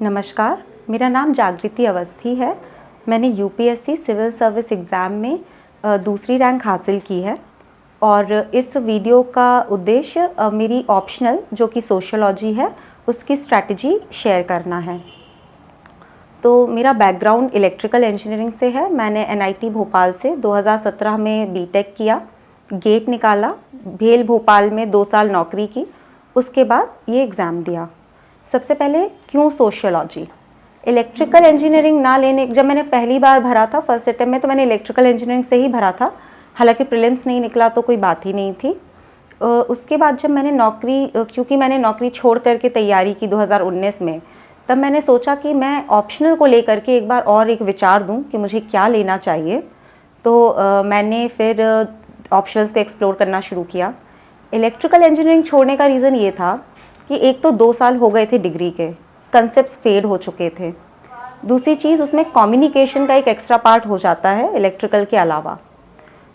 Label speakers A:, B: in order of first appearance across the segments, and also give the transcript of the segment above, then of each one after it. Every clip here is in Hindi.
A: नमस्कार, मेरा नाम जागृति अवस्थी है। मैंने यूपीएससी सिविल सर्विस एग्ज़ाम में दूसरी रैंक हासिल की है और इस वीडियो का उद्देश्य मेरी ऑप्शनल जो कि सोशियोलॉजी है उसकी स्ट्रैटेजी शेयर करना है। तो मेरा बैकग्राउंड इलेक्ट्रिकल इंजीनियरिंग से है। मैंने एनआईटी भोपाल से 2017 में बीटेक किया, गेट निकाला, भेल भोपाल में 2 साल नौकरी की, उसके बाद ये एग्ज़ाम दिया। सबसे पहले क्यों सोशियोलॉजी? इलेक्ट्रिकल इंजीनियरिंग ना लेने, जब मैंने पहली बार भरा था फर्स्ट अटेम्प्ट में, तो मैंने इलेक्ट्रिकल इंजीनियरिंग से ही भरा था। हालांकि प्रीलिम्स नहीं निकला तो कोई बात ही नहीं थी। उसके बाद जब मैंने क्योंकि मैंने नौकरी छोड़ करके तैयारी की 2019 में, तब मैंने सोचा कि मैं ऑप्शनल को लेकर के एक बार और एक विचार दूं कि मुझे क्या लेना चाहिए। तो मैंने फिर ऑप्शनल्स को एक्सप्लोर करना शुरू किया। इलेक्ट्रिकल इंजीनियरिंग छोड़ने का रीज़न ये था कि एक तो 2 साल हो गए थे डिग्री के, कंसेप्ट्स फेड हो चुके थे। दूसरी चीज़, उसमें कम्युनिकेशन का एक एक्स्ट्रा पार्ट हो जाता है इलेक्ट्रिकल के अलावा,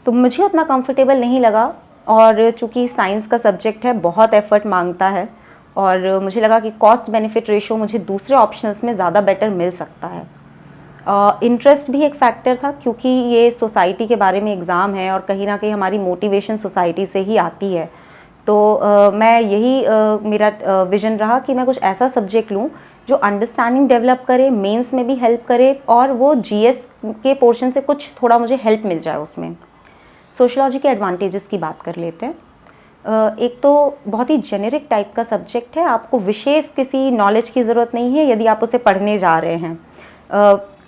A: तो मुझे उतना कंफर्टेबल नहीं लगा। और चूँकि साइंस का सब्जेक्ट है, बहुत एफर्ट मांगता है, और मुझे लगा कि कॉस्ट बेनिफिट रेशो मुझे दूसरे ऑप्शंस में ज़्यादा बेटर मिल सकता है। इंटरेस्ट भी एक फैक्टर था, क्योंकि ये सोसाइटी के बारे में एग्ज़ाम है और कहीं ना कहीं हमारी मोटिवेशन सोसाइटी से ही आती है। तो मैं यही मेरा विज़न रहा कि मैं कुछ ऐसा सब्जेक्ट लूँ जो अंडरस्टैंडिंग डेवलप करे, मेंस में भी हेल्प करे, और वो जीएस के पोर्शन से कुछ थोड़ा मुझे हेल्प मिल जाए उसमें। सोशियोलॉजी के एडवांटेजेस की बात कर लेते हैं। एक तो बहुत ही जेनेरिक टाइप का सब्जेक्ट है, आपको विशेष किसी नॉलेज की ज़रूरत नहीं है यदि आप उसे पढ़ने जा रहे हैं।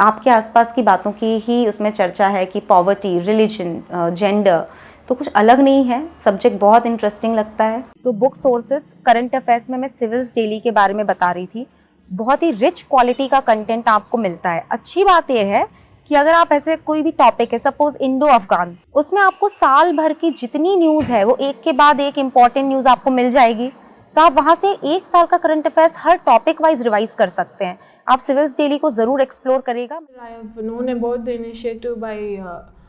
A: आपके आसपास की बातों की ही उसमें चर्चा है कि पॉवर्टी, रिलीजन, जेंडर, तो कुछ अलग नहीं है। सब्जेक्ट बहुत इंटरेस्टिंग लगता है। तो बुक सोर्सेस, करंट अफेयर्स में मैं सिविल्स डेली के बारे में बता रही थी। बहुत ही रिच क्वालिटी का कंटेंट आपको मिलता है। अच्छी बात यह है कि अगर आप ऐसे कोई भी टॉपिक है, सपोज इंडो अफगान, उसमें आपको साल भर की जितनी न्यूज़ है वो एक के बाद एक इम्पॉर्टेंट न्यूज़ आपको मिल जाएगी। तो आप वहाँ से 1 साल का करंट अफेयर्स हर टॉपिक वाइज रिवाइज कर सकते हैं। आप सिविल्स डेली को ज़रूर एक्सप्लोर करेगा।
B: I have known about the initiative by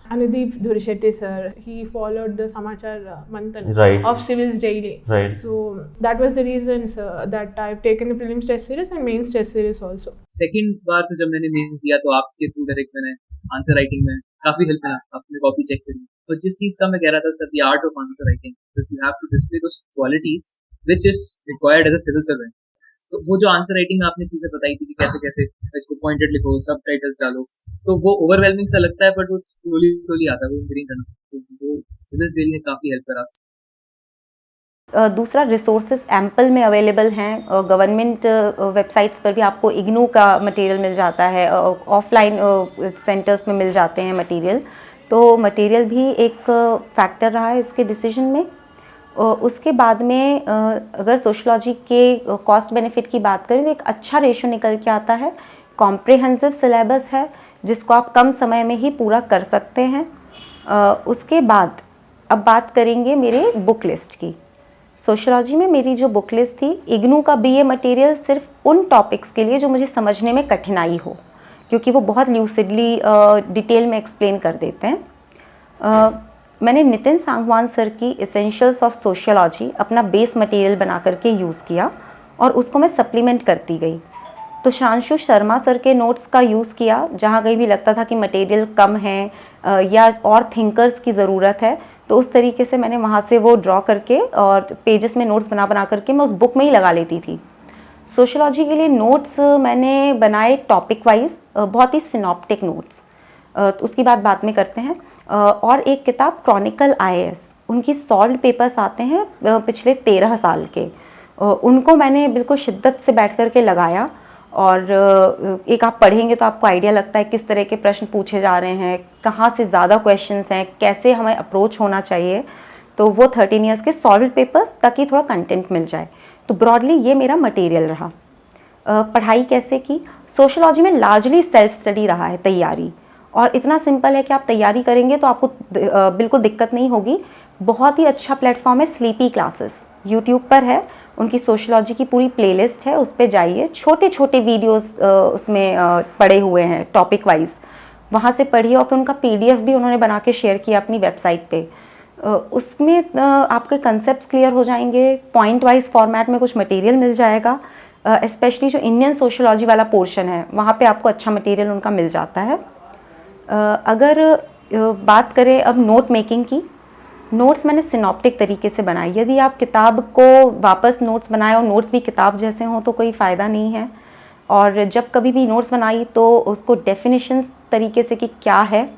B: Anudeep Dhurishetty sir. He followed the Samachar Manthan of Civils Daily.
C: Right.
B: So that was the reason, sir, that I've taken the prelims test series and mains test series also.
C: Second बार तो जब मैंने मेंस दिया तो आपके थ्रू डायरेक्ट मैंने आंसर राइटिंग में काफी हेल्प मिला, आपने कॉपी चेक करी। तो जिस चीज का मैं कह रहा था sir, the art of answer writing, you have to display those qualities which is required as a civil servant. तो वो जो आंसर राइटिंग में आपने चीजें बताई थी कि कैसे कैसे इसको पॉइंटेड लिखो, सबटाइटल्स डालो, तो वो ओवरवेलमिंग सा लगता है, बट वो स्लोली स्लोली आता है, वो इंजीनियरिंग करना। तो वो सिविल्स डेली ने काफी हेल्प करा।
A: दूसरा, रिसोर्सेज एम्पल में अवेलेबल हैं। गवर्नमेंट वेबसाइट्स पर भी आपको इग्नू का मटेरियल मिल जाता है, ऑफलाइन सेंटर्स में मिल जाते हैं मटेरियल। तो मटेरियल भी एक फैक्टर रहा है इसके डिसीजन में। उसके बाद में अगर सोशियोलॉजी के कॉस्ट बेनिफिट की बात करें तो एक अच्छा रेशो निकल के आता है। कॉम्प्रिहेंसिव सिलेबस है जिसको आप कम समय में ही पूरा कर सकते हैं। उसके बाद अब बात करेंगे मेरे बुक लिस्ट की। सोशियोलॉजी में मेरी जो बुक लिस्ट थी, इग्नू का बीए मटेरियल सिर्फ उन टॉपिक्स के लिए जो मुझे समझने में कठिनाई हो, क्योंकि वो बहुत ल्यूसिडली डिटेल में एक्सप्लेन कर देते हैं। मैंने नितिन सांगवान सर की एसेंशियल्स ऑफ सोशियोलॉजी अपना बेस मटेरियल बना करके यूज़ किया और उसको मैं सप्लीमेंट करती गई। तो शांशु शर्मा सर के नोट्स का यूज़ किया, जहाँ कहीं भी लगता था कि मटेरियल कम है या और थिंकर्स की ज़रूरत है, तो उस तरीके से मैंने वहाँ से वो ड्रॉ करके और पेजेस में नोट्स बना करके मैं उस बुक में ही लगा लेती थी। सोशियोलॉजी के लिए नोट्स मैंने बनाए टॉपिक वाइज, बहुत ही सिनॉप्टिक नोट्स। तो उसकी बाद में करते हैं। और एक किताब क्रॉनिकल आईएएस, उनकी सॉल्व्ड पेपर्स आते हैं पिछले 13 साल के, उनको मैंने बिल्कुल शिद्दत से बैठ कर के लगाया। और एक आप पढ़ेंगे तो आपको आइडिया लगता है किस तरह के प्रश्न पूछे जा रहे हैं, कहाँ से ज़्यादा क्वेश्चंस हैं, कैसे हमें अप्रोच होना चाहिए। तो वो 13 ईयर्स के सॉल्व्ड पेपर्स, ताकि थोड़ा कंटेंट मिल जाए। तो ब्रॉडली ये मेरा मटेरियल रहा। पढ़ाई कैसे की? सोशियोलॉजी में लार्जली सेल्फ स्टडी रहा है तैयारी, और इतना सिंपल है कि आप तैयारी करेंगे तो आपको बिल्कुल दिक्कत नहीं होगी। बहुत ही अच्छा प्लेटफॉर्म है स्लीपी क्लासेस, यूट्यूब पर है, उनकी सोशियोलॉजी की पूरी प्लेलिस्ट है, उस पर जाइए। छोटे छोटे वीडियोस उसमें पड़े हुए हैं टॉपिक वाइज, वहाँ से पढ़िए। और फिर उनका पीडीएफ भी उन्होंने बना के शेयर किया अपनी वेबसाइट पे। उसमें आपके कंसेप्ट्स क्लियर हो जाएंगे, पॉइंट वाइज फॉर्मेट में कुछ मटेरियल मिल जाएगा। स्पेशली जो इंडियन सोशियोलॉजी वाला पोर्शन है वहाँ पे आपको अच्छा मटेरियल उनका मिल जाता है। अगर बात करें अब नोट मेकिंग की, नोट्स मैंने सिनॉप्टिक तरीके से बनाई। यदि आप किताब को वापस नोट्स बनाएं और नोट्स भी किताब जैसे हों तो कोई फ़ायदा नहीं है। और जब कभी भी नोट्स बनाई तो उसको डेफिनेशंस तरीके से कि क्या है,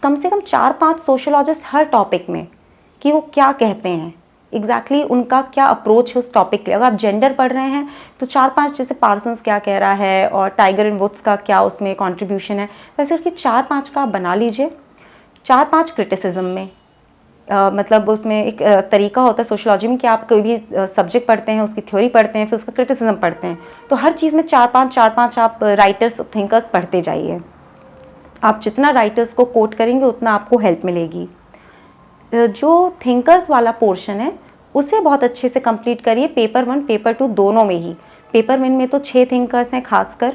A: कम से कम 4-5 सोशियोलॉजिस्ट हर टॉपिक में कि वो क्या कहते हैं, एग्जैक्टली उनका क्या अप्रोच है उस टॉपिक के लिए। अगर आप जेंडर पढ़ रहे हैं तो 4-5 जैसे पार्सन्स क्या कह रहा है और टाइगर एंड वुड्स का क्या उसमें कंट्रीब्यूशन है, वैसे कि 4-5 का आप बना लीजिए। 4-5 क्रिटिसिज्म में मतलब उसमें एक तरीका होता है सोशियोलॉजी में कि आप कोई भी सब्जेक्ट पढ़ते हैं, उसकी थ्योरी पढ़ते हैं, फिर उसका क्रिटिसिज्म पढ़ते हैं, तो हर चीज़ में 4-5 आप राइटर्स थिंकर्स पढ़ते जाइए। आप जितना राइटर्स को कोट करेंगे उतना आपको हेल्प मिलेगी। जो थिंकर्स वाला पोर्शन है उसे बहुत अच्छे से कंप्लीट करिए पेपर 1 पेपर 2 दोनों में ही। पेपर 1 में तो 6 थिंकर्स हैं खासकर,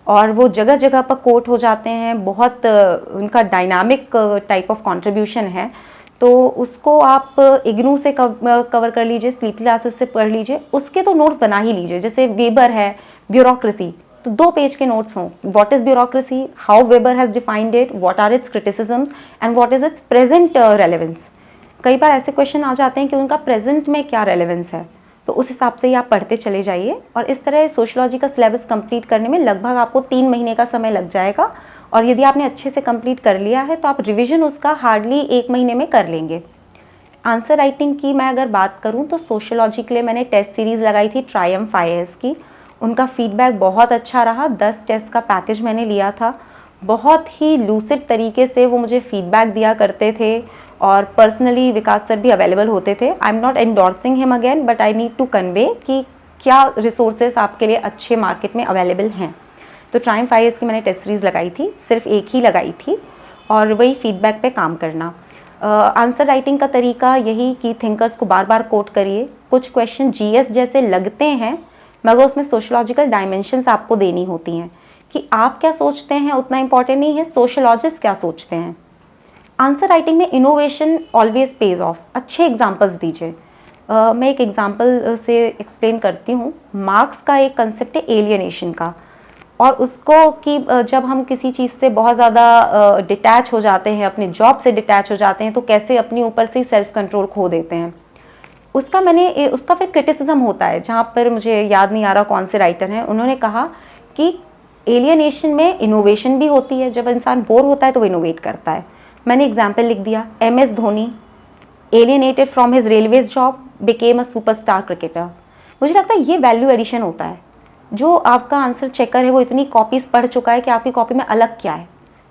A: और वो जगह जगह पर कोट हो जाते हैं, बहुत उनका डायनामिक टाइप ऑफ कंट्रीब्यूशन है, तो उसको आप इग्नू से कवर कर लीजिए, स्लीपी क्लासेस से पढ़ लीजिए, उसके तो नोट्स बना ही लीजिए। जैसे वेबर है, ब्यूरोक्रेसी, तो 2 पेज के नोट्स हों। What is bureaucracy, how Weber has defined it, what are its criticisms and what is its present relevance. कई बार ऐसे क्वेश्चन आ जाते हैं कि उनका प्रेजेंट में क्या रेलेवेंस है, तो उस हिसाब से ही आप पढ़ते चले जाइए। और इस तरह सोशियोलॉजी का सिलेबस कंप्लीट करने में लगभग आपको 3 महीने का समय लग जाएगा, और यदि आपने अच्छे से कंप्लीट कर लिया है तो आप रिवीजन उसका हार्डली 1 महीने में कर लेंगे। आंसर राइटिंग की मैं अगर बात करूं तो सोशियोलॉजी के लिए मैंने टेस्ट सीरीज़ लगाई थी ट्रायम्फ IAS की। उनका फीडबैक बहुत अच्छा रहा। 10 टेस्ट का पैकेज मैंने लिया था। बहुत ही लूसिड तरीके से वो मुझे फीडबैक दिया करते थे, और पर्सनली विकास सर भी अवेलेबल होते थे। I am not endorsing him again, but I need to convey कि क्या रिसोर्सेज आपके लिए अच्छे मार्केट में अवेलेबल हैं। तो ट्रायम्फ IAS की मैंने टेस्ट सीरीज़ लगाई थी, सिर्फ एक ही लगाई थी, और वही फीडबैक पे काम करना। आंसर राइटिंग का तरीका यही कि थिंकर्स को बार बार कोट करिए। कुछ क्वेश्चन GS जैसे लगते हैं, मगर उसमें सोशियोलॉजिकल डायमेंशंस आपको देनी होती हैं कि आप क्या सोचते हैं उतना इंपॉर्टेंट नहीं है, सोशियोलॉजिस्ट क्या सोचते हैं। आंसर राइटिंग में इनोवेशन ऑलवेज पेज ऑफ। अच्छे एग्जाम्पल्स दीजिए। मैं एक एग्जाम्पल से एक्सप्लेन करती हूँ। मार्क्स का एक कंसेप्ट है एलियनेशन का, और उसको कि जब हम किसी चीज़ से बहुत ज़्यादा डिटैच हो जाते हैं, अपने जॉब से डिटैच हो जाते हैं, तो कैसे अपनी ऊपर से सेल्फ कंट्रोल खो देते हैं। उसका फिर क्रिटिसिज्म होता है, जहाँ पर मुझे याद नहीं आ रहा कौन से राइटर हैं, उन्होंने कहा कि एलियनेशन में इनोवेशन भी होती है। जब इंसान बोर होता है तो वो इनोवेट करता है। मैंने एग्जाम्पल लिख दिया, MS Dhoni alienated from his railways job became a superstar cricketer. मुझे लगता है ये वैल्यू एडिशन होता है। जो आपका आंसर चेकर है वो इतनी कॉपीज़ पढ़ चुका है कि आपकी कॉपी में अलग क्या है,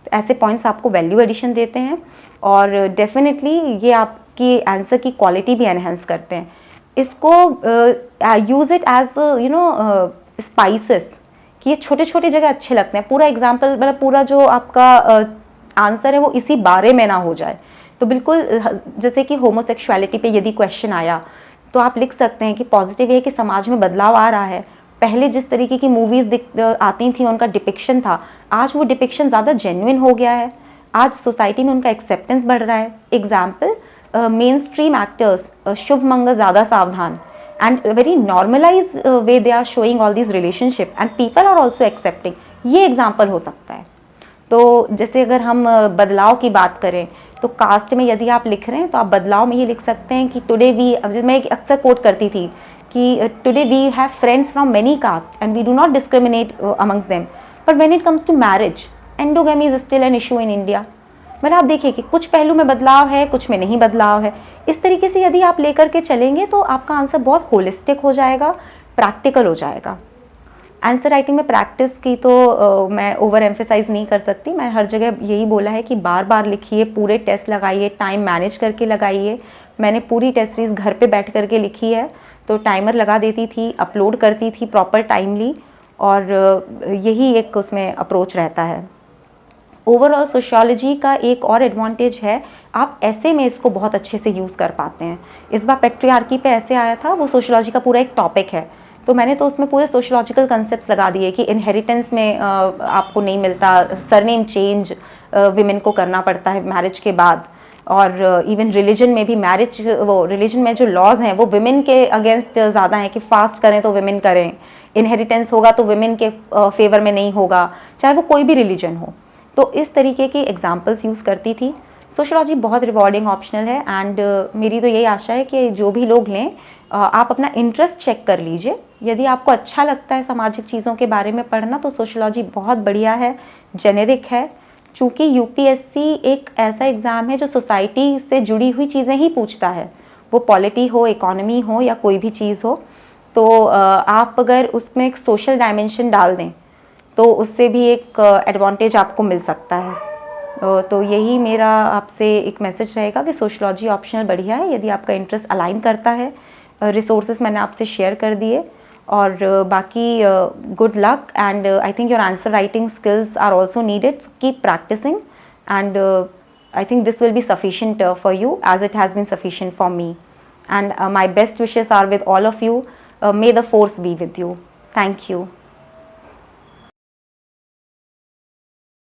A: तो ऐसे पॉइंट्स आपको वैल्यू एडिशन देते हैं, और डेफिनेटली ये आपकी आंसर की क्वालिटी भी एनहेंस करते हैं। इसको यूज़ इट एज स्पाइसेस, कि ये छोटे छोटे जगह अच्छे लगते हैं। पूरा एग्जाम्पल मतलब पूरा जो आपका आंसर है वो इसी बारे में ना हो जाए। तो बिल्कुल जैसे कि होमोसेक्सुअलिटी पे यदि क्वेश्चन आया तो आप लिख सकते हैं कि पॉजिटिव है कि समाज में बदलाव आ रहा है। पहले जिस तरीके की मूवीज़ आती थी, उनका डिपिक्शन था, आज वो डिपिक्शन ज़्यादा जेन्युइन हो गया है। आज सोसाइटी में उनका एक्सेप्टेंस बढ़ रहा है। Example, mainstream actors Shubh Mangal Zyada Saavdhan and very normalize way they are showing all these relationship and people are also accepting, ये एग्जाम्पल हो सकता है। तो जैसे अगर हम बदलाव की बात करें तो कास्ट में यदि आप लिख रहे हैं तो आप बदलाव में ये लिख सकते हैं कि टुडे वी, मैं अक्सर कोट करती थी कि today we have friends from many caste and we do not discriminate amongst them, but when it comes to marriage endogamy is still an issue in India. मतलब आप देखिए कि कुछ पहलू में बदलाव है, कुछ में नहीं बदलाव है। इस तरीके से यदि आप लेकर के चलेंगे तो आपका आंसर बहुत होलिस्टिक हो जाएगा, प्रैक्टिकल हो जाएगा। आंसर राइटिंग में प्रैक्टिस की तो मैं ओवर एम्फेसाइज नहीं कर सकती। मैं हर जगह यही बोला है कि बार बार लिखिए, पूरे टेस्ट लगाइए, टाइम मैनेज करके लगाइए। मैंने पूरी टेस्ट सीरीज घर पे बैठ करके लिखी है, तो टाइमर लगा देती थी, अपलोड करती थी प्रॉपर टाइमली, और यही एक उसमें अप्रोच रहता है। ओवरऑल सोशियोलॉजी का एक और एडवांटेज है, आप ऐसे में इसको बहुत अच्छे से यूज़ कर पाते हैं। इस बार पैट्रियार्की पे ऐसे आया था, वो सोशियोलॉजी का पूरा एक टॉपिक है, तो मैंने तो उसमें पूरे सोशियोलॉजिकल कंसेप्ट्स लगा दिए कि इनहेरिटेंस में आपको नहीं मिलता, सरनेम चेंज विमेन को करना पड़ता है मैरिज के बाद, और इवन रिलीजन में भी मैरिज, वो रिलीजन में जो लॉज हैं वो विमेन के अगेंस्ट ज़्यादा हैं कि फास्ट करें तो विमेन करें, इनहेरिटेंस होगा तो विमेन के फेवर में नहीं होगा, चाहे वो कोई भी रिलीजन हो। तो इस तरीके की एग्जाम्पल्स यूज़ करती थी। सोशलॉजी बहुत रिवॉर्डिंग ऑप्शनल है एंड मेरी तो यही आशा है कि जो भी लोग लें आप अपना इंटरेस्ट चेक कर लीजिए। यदि आपको अच्छा लगता है सामाजिक चीज़ों के बारे में पढ़ना तो सोशलॉजी बहुत बढ़िया है, जेनेरिक है। चूँकि यूपीएससी एक ऐसा एग्ज़ाम है जो सोसाइटी से जुड़ी हुई चीज़ें ही पूछता है, वो पॉलिटी हो, इकोनॉमी हो या कोई भी चीज़ हो। तो आप अगर उसमें एक सोशल डायमेंशन डाल दें तो उससे भी एक एडवांटेज आपको मिल सकता है। तो यही मेरा आपसे एक मैसेज रहेगा कि सोशलॉजी ऑप्शनल बढ़िया है यदि आपका इंटरेस्ट अलाइन करता है। रिसोर्सेज मैंने आपसे शेयर कर दिए और बाकी good luck and I think your answer writing skills are also needed, so keep practicing and I think this will be sufficient for you as it has been sufficient for me. And my best wishes are with all of you. May the force be with you. Thank you.